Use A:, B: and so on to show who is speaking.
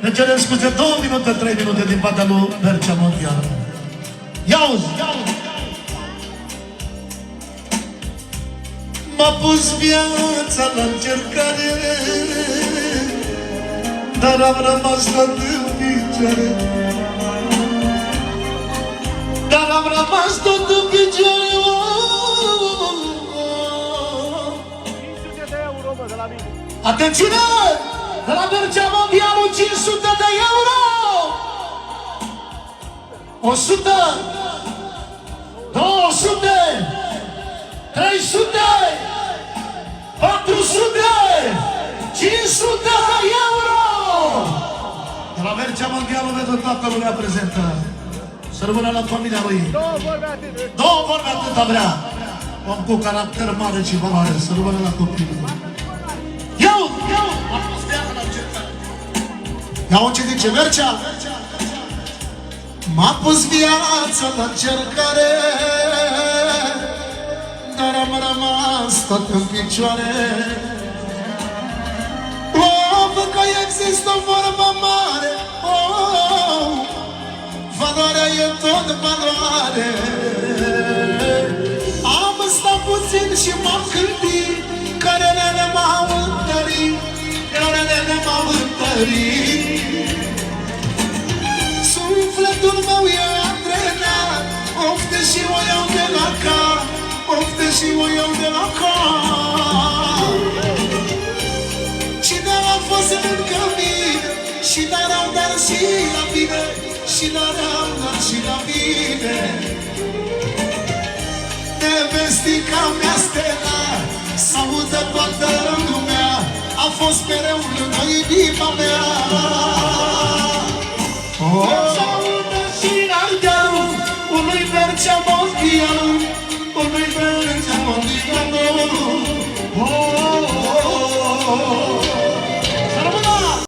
A: Ne cerem scuze 2 minute, 3 minute din partea lui Bercea Mondială. Ia-uzi! M-a pus viața la încercare, dar am rămas tot în picioare. Dar am rămas tot în picioare.
B: 500 de euro, mă, de la mine.
A: Atențiune! De la Bercea Mondială 500 de euro! 100! 200! 300! 400! 500 de euro! De la Bercea Mondială vedem toată lumea prezentă. Să rămână la familia lui.
B: 2 vorbe atât.
A: 2 vorbe atâta vrea. Om cu caracter mare și valoare. Să rămână la copilul. Iau! A fost viața la încercare. Iau ce zice Bercea. M-a pus viața la încercare, dar am rămas tot în picioare. Văd că există o vorbă mare, valoarea e tot valoare. Am stat puțin și m-am gândit că relele m-au întărit, relele m-au întărit. Sufletul meu e antrenat, ofte și o iau de la cap, ofte și o iau de la cap. Și dar am fost lângă mine, și dar am dat și la mine, și dar am dat și la mine. Nevestica mea Stella, s-audă toată lumea, a fost mereu lângă inima mea. S-audă și în ardealul unui Bercea Mondială,